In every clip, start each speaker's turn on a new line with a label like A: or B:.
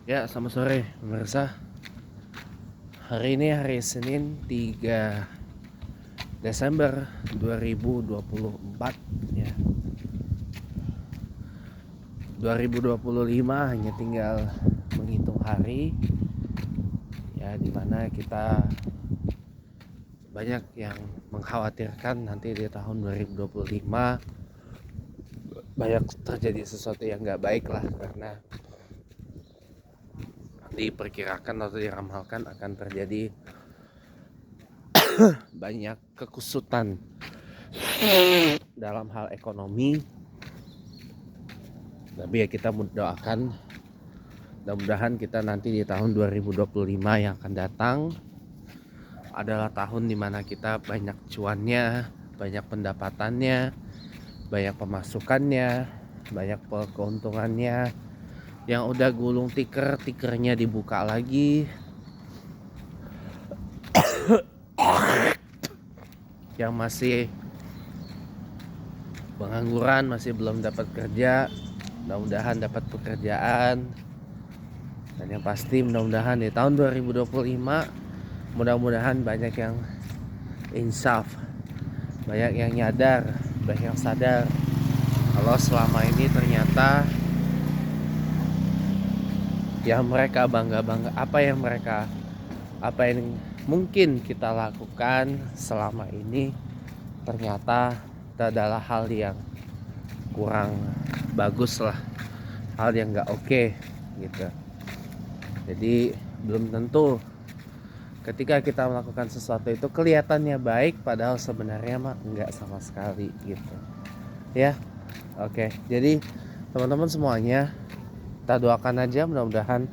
A: Ya, selamat sore pemirsa. Hari ini hari Senin 3 Desember 2024 ya. 2025 hanya tinggal menghitung hari ya, dimana kita banyak yang mengkhawatirkan nanti di tahun 2025 banyak terjadi sesuatu yang gak baik lah, karena diperkirakan atau diramalkan akan terjadi banyak kekusutan dalam hal ekonomi. Tapi ya kita doakan mudah-mudahan kita nanti di tahun 2025 yang akan datang adalah tahun dimana kita banyak cuannya, banyak pendapatannya, banyak pemasukannya, banyak keuntungannya. Yang udah gulung tikernya dibuka lagi, yang masih pengangguran, masih belum dapat kerja, mudah-mudahan dapat pekerjaan. Dan yang pasti mudah-mudahan di tahun 2025 mudah-mudahan banyak yang insaf, banyak yang nyadar, banyak yang sadar kalau selama ini ternyata yang mereka bangga-bangga, apa yang mungkin kita lakukan selama ini ternyata itu adalah hal yang kurang bagus lah, hal yang gak oke gitu. Jadi belum tentu ketika kita melakukan sesuatu itu kelihatannya baik, padahal sebenarnya mah enggak sama sekali gitu ya. Oke, jadi teman-teman semuanya, kita doakan aja mudah-mudahan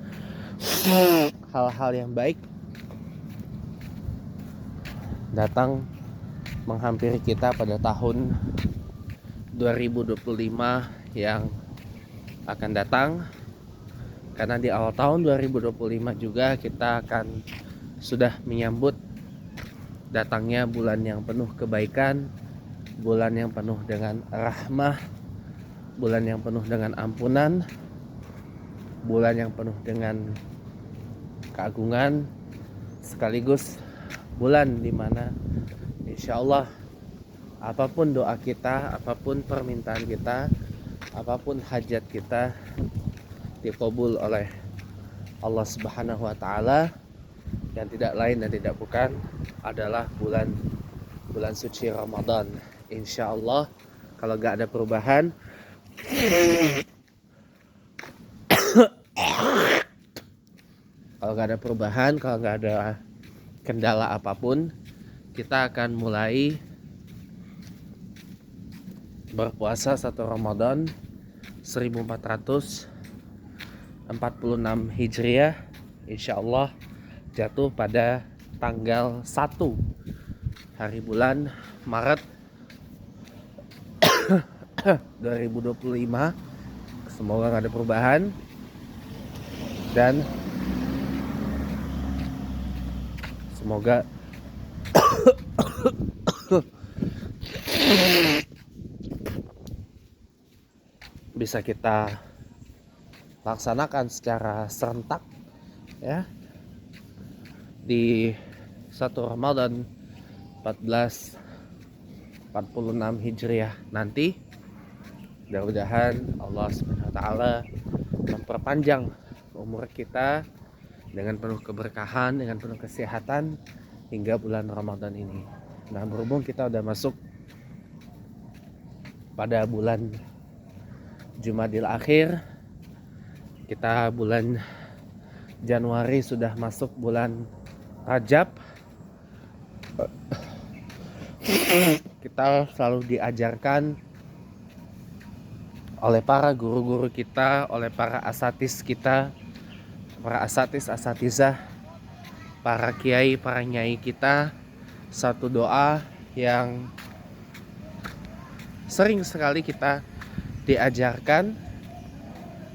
A: hal-hal yang baik datang menghampiri kita pada tahun 2025 yang akan datang. Karena di awal tahun 2025 juga kita akan sudah menyambut datangnya bulan yang penuh kebaikan, bulan yang penuh dengan rahmah, bulan yang penuh dengan ampunan, bulan yang penuh dengan keagungan, sekaligus bulan dimana insya Allah apapun doa kita, apapun permintaan kita, apapun hajat kita dikabul oleh Allah Subhanahu wa Ta'ala, yang tidak lain dan tidak bukan adalah bulan suci Ramadan. Insya Allah kalau gak ada perubahan, kalau gak ada kendala apapun, kita akan mulai berpuasa 1 Ramadan 1446 Hijriah, insya Allah jatuh pada tanggal 1 hari bulan Maret 2025. Semoga gak ada perubahan dan semoga bisa kita laksanakan secara serentak ya di 1 Ramadan 1446 Hijriah nanti. Mudah-mudahan Allah Subhanahu wa Ta'ala memperpanjang umur kita dengan penuh keberkahan, dengan penuh kesehatan hingga bulan Ramadan ini. Nah, berhubung kita udah masuk pada bulan Jumadil Akhir, kita bulan Januari sudah masuk bulan Rajab. Kita selalu diajarkan oleh para guru-guru kita, oleh para asatis kita, para asatizah, para kiai, para nyai kita, satu doa yang sering sekali kita diajarkan,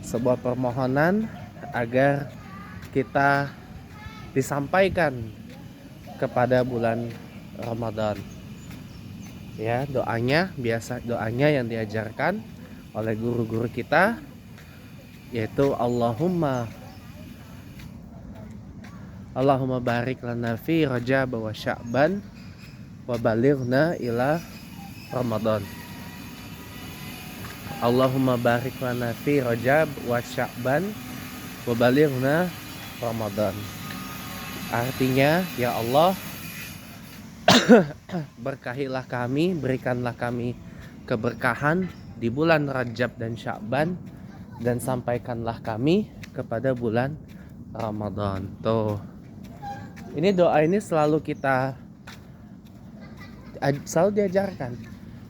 A: sebuah permohonan agar kita disampaikan kepada bulan Ramadan. Ya, doanya yang diajarkan oleh guru-guru kita yaitu Allahumma barik lana fi Rajab wa Sya'ban wa balighna ila Ramadan. Allahumma barik lana fi Rajab wa Sya'ban wa balighna Ramadan. Artinya, ya Allah, berkahilah kami, berikanlah kami keberkahan di bulan Rajab dan Sya'ban, dan sampaikanlah kami kepada bulan Ramadan. Tuh. Ini doa ini selalu diajarkan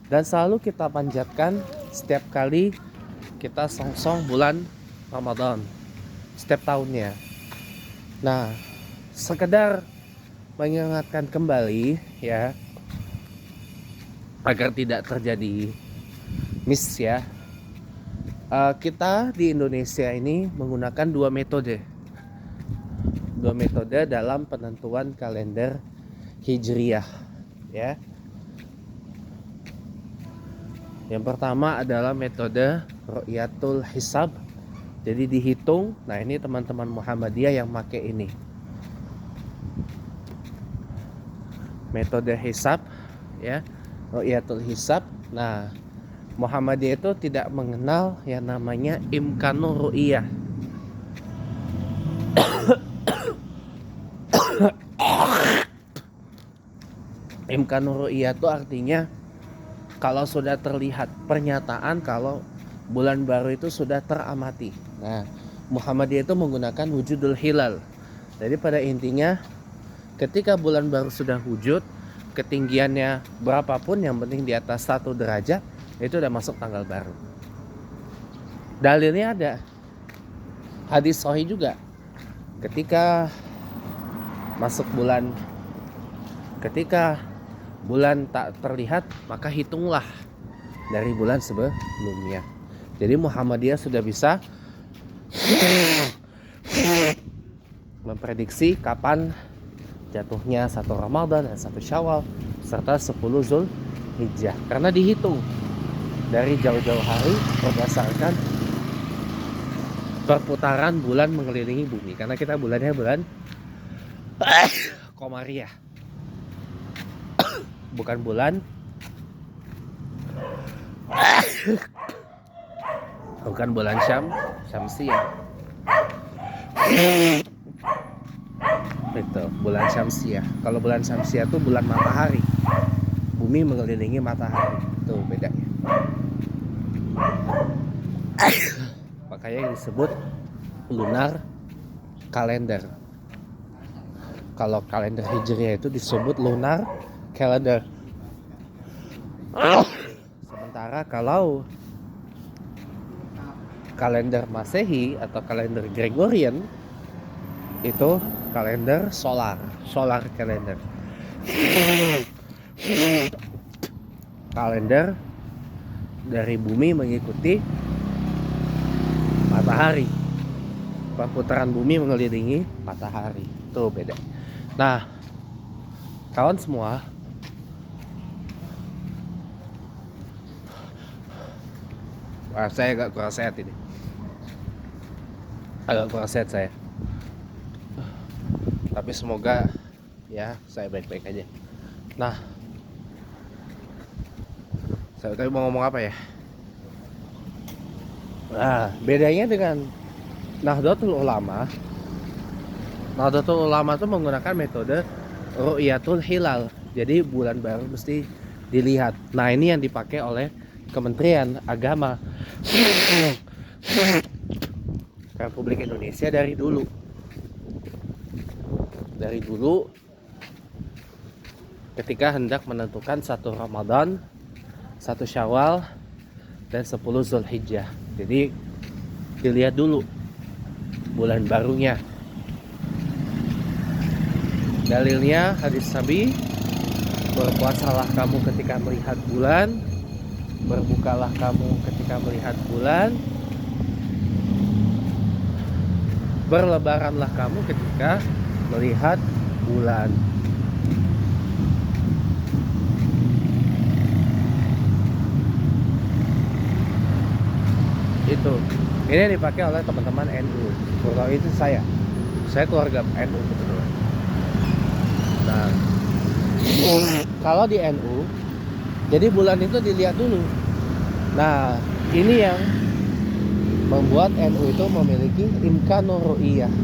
A: dan selalu kita panjatkan setiap kali kita songsong bulan Ramadan setiap tahunnya. Nah, sekedar mengingatkan kembali ya, agar tidak terjadi miss ya. Kita di Indonesia ini menggunakan dua metode dalam penentuan kalender Hijriyah ya. Yang pertama adalah metode Ru'yatul Hisab. Jadi dihitung. Nah, ini teman-teman Muhammadiyah yang pakai ini. Metode hisab ya, Ru'yatul Hisab. Nah, Muhammadiyah itu tidak mengenal yang namanya imkanur ru'yah. Imkanur ru'yah itu artinya kalau sudah terlihat pernyataan kalau bulan baru itu sudah teramati. Nah, Muhammadiyah itu menggunakan wujudul hilal. Jadi pada intinya ketika bulan baru sudah wujud, ketinggiannya berapapun yang penting di atas 1 derajat, itu udah masuk tanggal baru. Dalilnya ada. Hadis sahih juga. Ketika bulan tak terlihat, maka hitunglah dari bulan sebelumnya. Jadi Muhammadiyah sudah bisa memprediksi kapan jatuhnya 1 Ramadan dan 1 Syawal serta 10 Zulhijjah, karena dihitung dari jauh-jauh hari berdasarkan perputaran bulan mengelilingi bumi, karena kita bulannya bulan Komariah, bukan bulan Syamsiyah. Itu bulan Syamsiyah. Kalau bulan Syamsiyah itu bulan matahari, bumi mengelilingi matahari. Itu bedanya. Makanya disebut lunar kalender. Kalau kalender Hijriah itu disebut lunar calendar. Sementara kalau kalender Masehi atau kalender Gregorian itu kalender solar calendar. Kalender dari bumi mengikuti matahari. Perputaran bumi mengelilingi matahari. Itu beda. Nah, kawan semua, saya agak kurang sehat ini. Agak kurang sehat saya. Tapi semoga ya saya baik-baik aja. Nah, saya tadi mau ngomong apa ya? Nah, bedanya dengan Nahdlatul Ulama itu menggunakan metode Ru'yatul Hilal. Jadi bulan baru mesti dilihat. Nah, ini yang dipakai oleh Kementerian Agama Republik Indonesia dari dulu. Ketika hendak menentukan 1 Ramadan, 1 Syawal, dan 10 Zulhijjah. Jadi dilihat dulu bulan barunya. Dalilnya hadis Nabi, berpuasalah kamu ketika melihat bulan, berbukalah kamu ketika melihat bulan, berlebaranlah kamu ketika melihat bulan. Itu Ini yang dipakai oleh teman-teman NU. Kalau itu saya keluarga NU kebetulan. Nah, kalau di NU, jadi bulan itu dilihat dulu. Nah, ini yang membuat NU itu memiliki imkanur ru'iyah.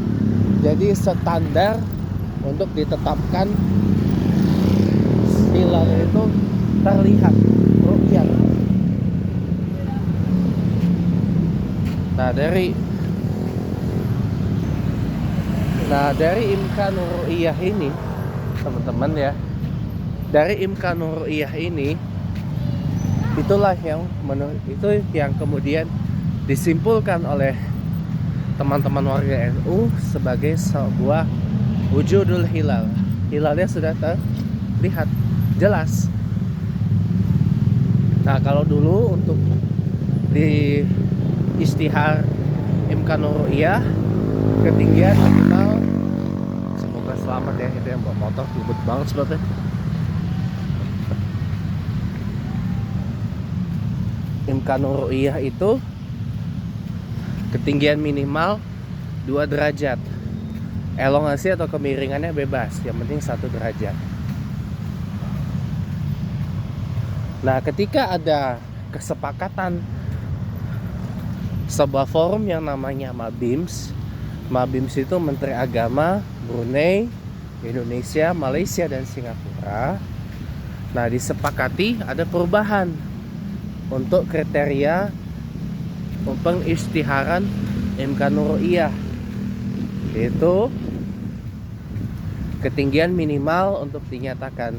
A: Jadi standar untuk ditetapkan hilal itu terlihat ru'yah. Nah, dari imkanur ru'iyah ini, teman-teman ya. Dari imkanur ru'iyah ini, itulah yang kemudian disimpulkan oleh teman-teman warga NU sebagai sebuah wujudul hilal. Hilalnya sudah terlihat jelas. Nah, kalau dulu untuk di istihar imkanur ru'iyah ketinggian minimal, semoga selamat ya, itu yang bawa motor ribet banget sebetulnya. Imkanur ru'iyah itu ketinggian minimal 2 derajat. Elongasi atau kemiringannya bebas, yang penting 1 derajat. Nah, ketika ada kesepakatan sebuah forum yang namanya Mabims. Mabims itu Menteri Agama Brunei, Indonesia, Malaysia, dan Singapura. Nah, disepakati ada perubahan untuk kriteria pengistiharan imkanur ru'iyah, yaitu ketinggian minimal untuk dinyatakan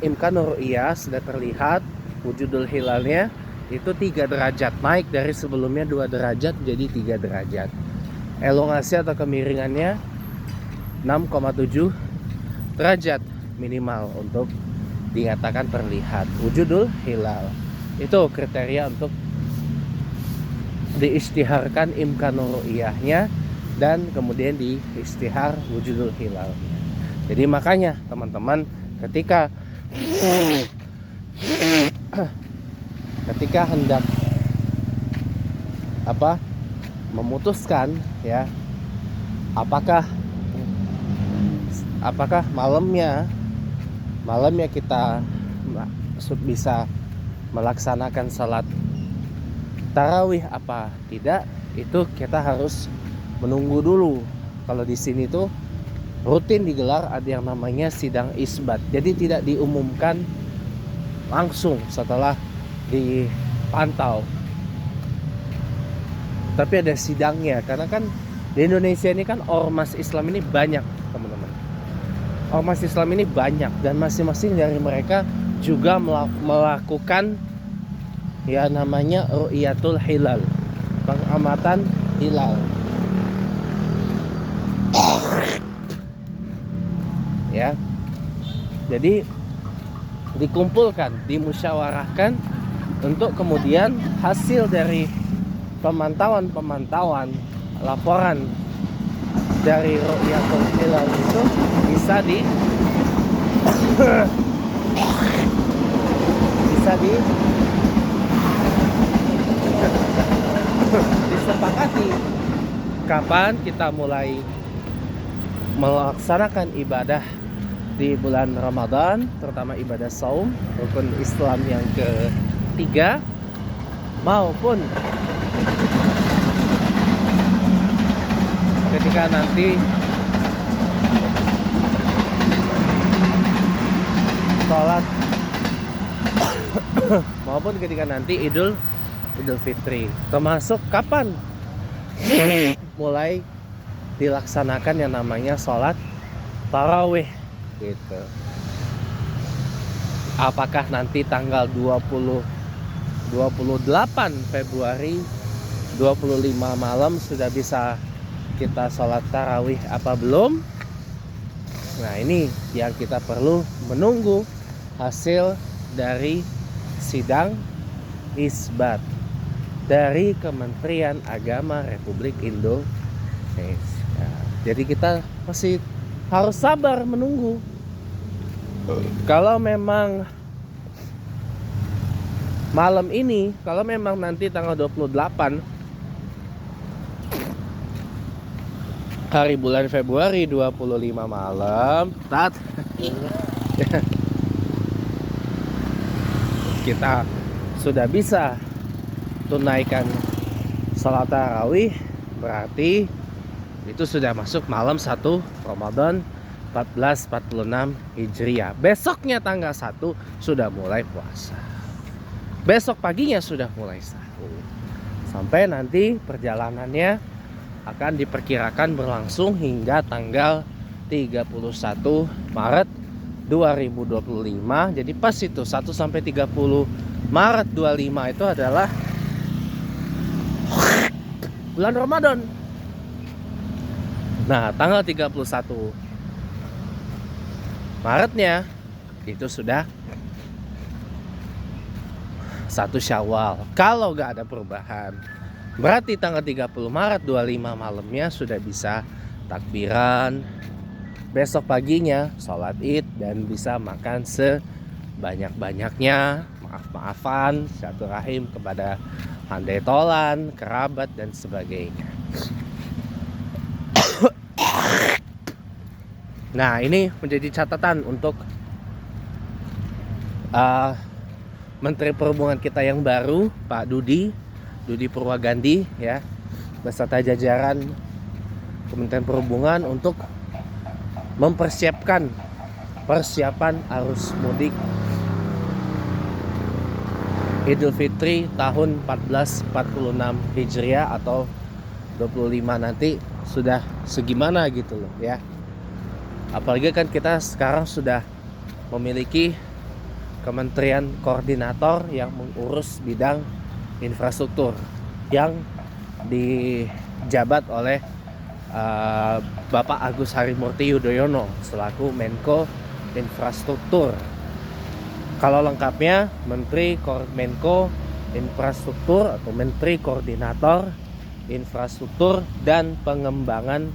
A: imkanur ru'iyah sudah terlihat wujudul hilalnya itu 3 derajat, naik dari sebelumnya 2 derajat jadi 3 derajat. Elongasi atau kemiringannya 6,7 derajat minimal untuk dinyatakan terlihat wujudul hilal. Itu kriteria untuk diistiharkan imkanur ru'iyahnya dan kemudian diistihar wujudul hilal. Jadi makanya teman-teman, ketika hendak memutuskan ya, apakah malamnya kita bisa melaksanakan salat tarawih apa tidak, itu kita harus menunggu dulu. Kalau di sini tuh rutin digelar ada yang namanya sidang isbat. Jadi tidak diumumkan langsung setelah dipantau, tapi ada sidangnya. Karena kan di Indonesia ini kan ormas Islam ini banyak, teman-teman. Ormas Islam ini banyak dan masing-masing dari mereka juga melakukan ya namanya ru'yatul hilal, pengamatan hilal. Ya. Jadi dikumpulkan, dimusyawarahkan untuk kemudian hasil dari pemantauan laporan dari ru'yatul hilal itu bisa disepakati kapan kita mulai melaksanakan ibadah di bulan Ramadan, terutama ibadah saum, rukun Islam yang ketiga, maupun ketika nanti sholat maupun ketika nanti Idul Fitri, termasuk kapan mulai dilaksanakan yang namanya sholat tarawih gitu. Apakah nanti tanggal 28 Februari 25 malam sudah bisa kita sholat tarawih apa belum? Nah, ini yang kita perlu menunggu hasil dari sidang isbat dari Kementerian Agama Republik Indonesia. Jadi kita masih harus sabar menunggu. Kalau memang malam ini kalau memang nanti tanggal 28 hari bulan Februari 25 malam kita sudah bisa tunaikan salat tarawih, berarti itu sudah masuk malam 1 Ramadan 1446 Hijriah. Besoknya tanggal 1 sudah mulai puasa. Besok paginya sudah mulai sahur. Sampai nanti perjalanannya akan diperkirakan berlangsung hingga tanggal 31 Maret 2025. Jadi pas itu 1 sampai 30 Maret 25 itu adalah bulan Ramadan. Nah, tanggal 31 Maretnya itu sudah 1 Syawal. Kalau gak ada perubahan, berarti tanggal 30 Maret 25 malamnya sudah bisa takbiran. Besok paginya sholat id dan bisa makan sebanyak-banyaknya. Maaf-maafan, silaturahim kepada handai tolan, kerabat dan sebagainya. Nah, ini menjadi catatan untuk Menteri Perhubungan kita yang baru, Pak Dudi Purwagandi, ya, beserta jajaran Kementerian Perhubungan untuk mempersiapkan persiapan arus mudik Idul Fitri tahun 1446 Hijriah atau 25 nanti sudah segimana gitu loh, ya. Apalagi kan kita sekarang sudah memiliki kementerian koordinator yang mengurus bidang infrastruktur yang dijabat oleh Bapak Agus Harimurti Yudhoyono selaku Menko Infrastruktur. Kalau lengkapnya Menko Infrastruktur atau Menteri Koordinator Infrastruktur dan Pengembangan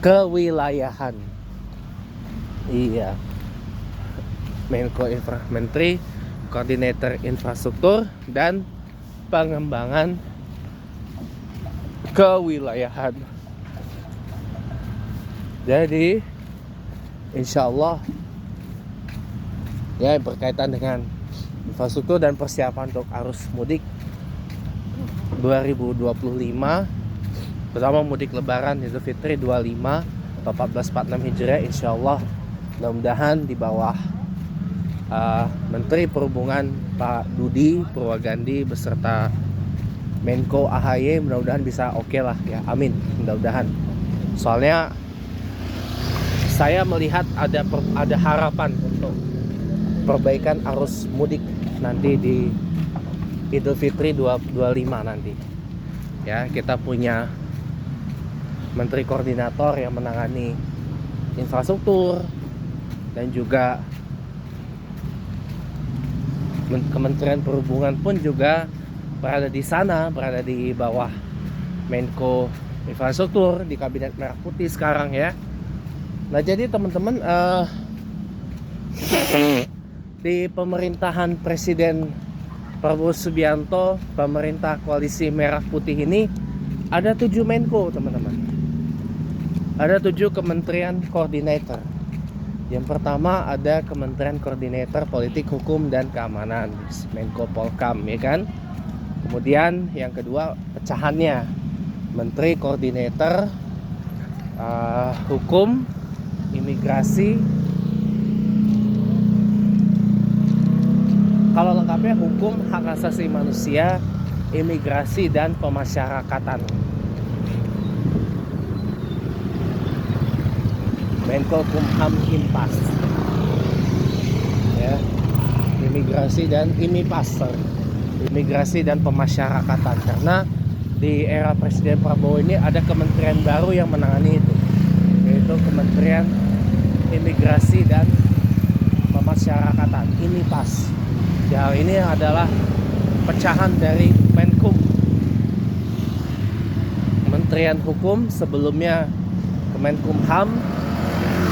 A: Kewilayahan. Iya, Menteri Koordinator Infrastruktur dan Pengembangan Kewilayahan. Jadi insya Allah ya, berkaitan dengan infrastruktur dan persiapan untuk arus mudik 2025 bersama mudik lebaran Idul Fitri 25 atau 1446 Hijriah, insya Allah mudah-mudahan di bawah Menteri Perhubungan Pak Dudi Purwagandi beserta Menko AHY mudah-mudahan bisa oke lah ya, amin, mudah-mudahan. Soalnya saya melihat ada harapan untuk perbaikan arus mudik nanti di Idul Fitri 25 nanti. Ya, kita punya Menteri Koordinator yang menangani infrastruktur dan juga Kementerian Perhubungan pun juga berada di sana, berada di bawah Menko Infrastruktur di Kabinet Merah Putih sekarang ya. Nah, jadi teman-teman, di pemerintahan Presiden Prabowo Subianto, pemerintah koalisi Merah Putih ini ada 7 Menko, teman-teman. Ada 7 Kementerian Koordinator. Yang pertama ada Kementerian Koordinator Politik, Hukum, dan Keamanan, Menko Polkam, ya kan. Kemudian yang kedua pecahannya, Menteri Koordinator Hukum, Imigrasi. Kalau lengkapnya Hukum, Hak Asasi Manusia, Imigrasi, dan Pemasyarakatan. Menko Kumham Impas, ya, Imigrasi dan Imigrasi dan Pemasyarakatan. Karena di era Presiden Prabowo ini ada kementerian baru yang menangani itu, yaitu Kementerian Imigrasi dan Pemasyarakatan, IMIPAS. Ya, ini adalah pecahan dari Menkum. Kementerian Hukum sebelumnya Kemenkumham,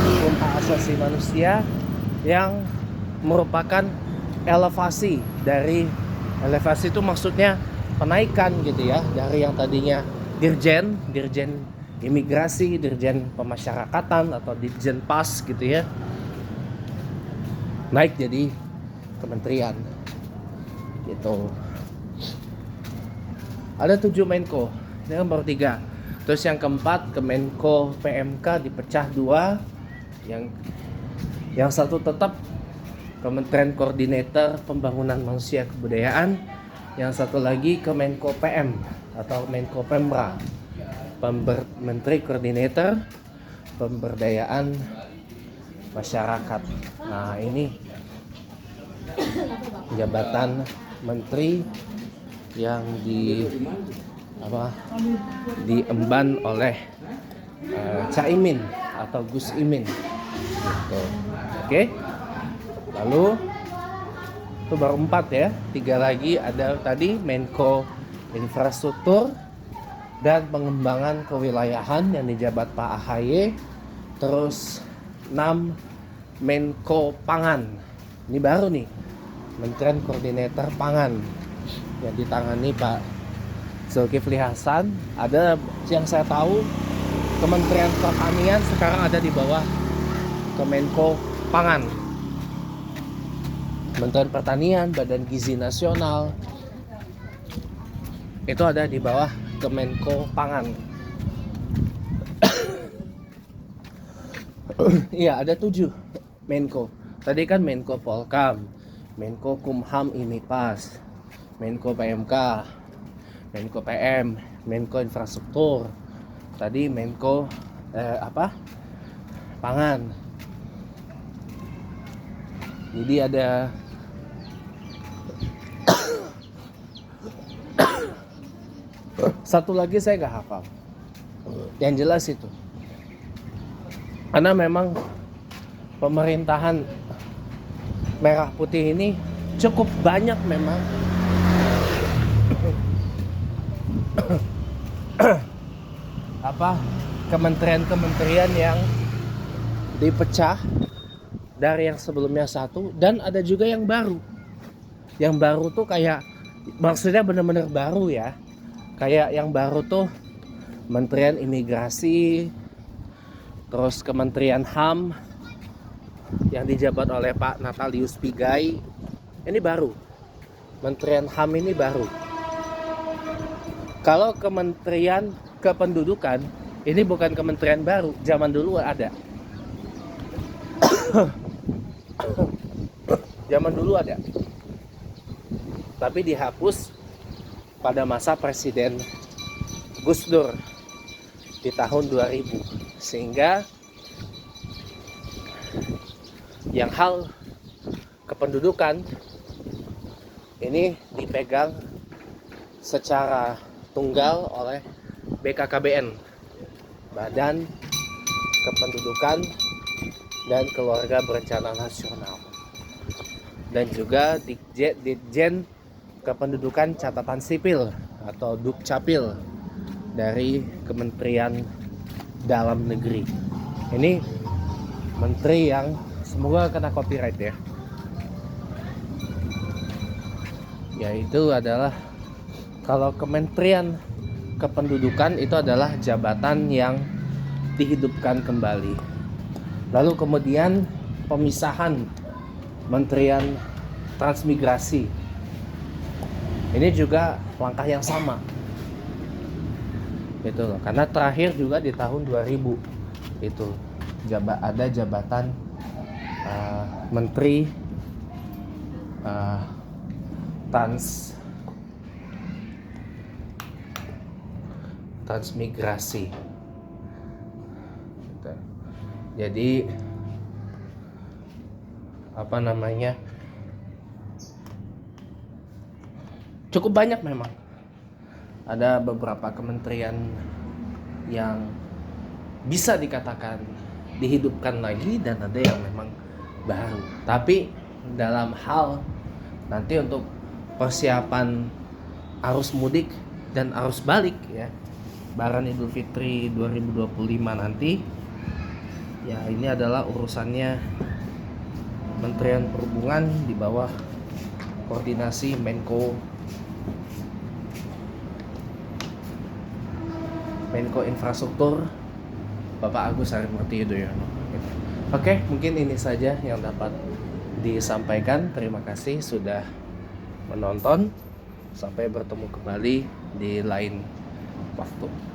A: Hukum Hak Asasi Manusia, yang merupakan elevasi dari Elevasi itu maksudnya penaikan gitu ya, dari yang tadinya dirjen imigrasi, dirjen pemasyarakatan atau dirjen pas gitu ya, naik jadi kementerian gitu. Ada 7 Menko, ini kan baru 3. Terus yang keempat Kemenko PMK dipecah 2, yang satu tetap Kementerian Koordinator Pembangunan Manusia Kebudayaan, yang satu lagi Kemenko PM atau Menko Pemra, Menteri Koordinator Pemberdayaan Masyarakat. Nah, ini jabatan menteri yang diemban oleh Caimin atau Gus Imin gitu. Oke. Lalu itu baru 4 ya, 3 lagi ada tadi Menko Infrastruktur dan Pengembangan Kewilayahan yang dijabat Pak AHY. Terus 6 Menko Pangan, ini baru nih, Menteri Koordinator Pangan yang ditangani Pak Zulkifli Hasan. Ada yang saya tahu Kementerian Pertanian sekarang ada di bawah Kemenko Pangan. Kementerian Pertanian, Badan Gizi Nasional itu ada di bawah Kemenko Pangan. Iya, ada 7 Menko. Tadi kan Menko Polkam, Menko Kumham Imipas, Menko PMK, Menko PM, Menko Infrastruktur. Tadi Menko Pangan. Jadi ada satu lagi saya nggak hafal. Yang jelas itu, karena memang pemerintahan merah putih ini cukup banyak memang kementerian-kementerian yang dipecah dari yang sebelumnya satu, dan ada juga yang baru. Yang baru tuh kayak, maksudnya benar-benar baru ya. Kayak yang baru tuh Kementerian Imigrasi, terus Kementerian HAM yang dijabat oleh Pak Natalius Pigai. Ini baru. Kementerian HAM ini baru. Kalau Kementerian Kependudukan ini bukan kementerian baru, zaman dulu ada. Zaman dulu ada. Tapi dihapus pada masa Presiden Gus Dur di tahun 2000, sehingga yang hal kependudukan ini dipegang secara tunggal oleh BKKBN, Badan Kependudukan dan Keluarga Berencana Nasional, dan juga Ditjen Kependudukan Catatan Sipil atau Dukcapil dari Kementerian Dalam Negeri. Ini menteri yang semoga kena copyright ya. Yaitu adalah, kalau Kementerian Kependudukan itu adalah jabatan yang dihidupkan kembali. Lalu kemudian pemisahan Kementerian Transmigrasi. Ini juga langkah yang sama. Gitu loh. Karena terakhir juga di tahun 2000 itu ada jabatan Menteri Transmigrasi. Gitu. Jadi cukup banyak memang. Ada beberapa kementerian yang bisa dikatakan dihidupkan lagi, dan ada yang memang baru. Tapi dalam hal nanti untuk persiapan arus mudik dan arus balik ya, Lebaran Idul Fitri 2025 nanti, ya ini adalah urusannya Kementerian Perhubungan di bawah koordinasi Menko Menko Infrastruktur Bapak Agus Harimurti Yudhoyono. Oke, mungkin ini saja yang dapat disampaikan. Terima kasih sudah menonton. Sampai bertemu kembali di lain waktu.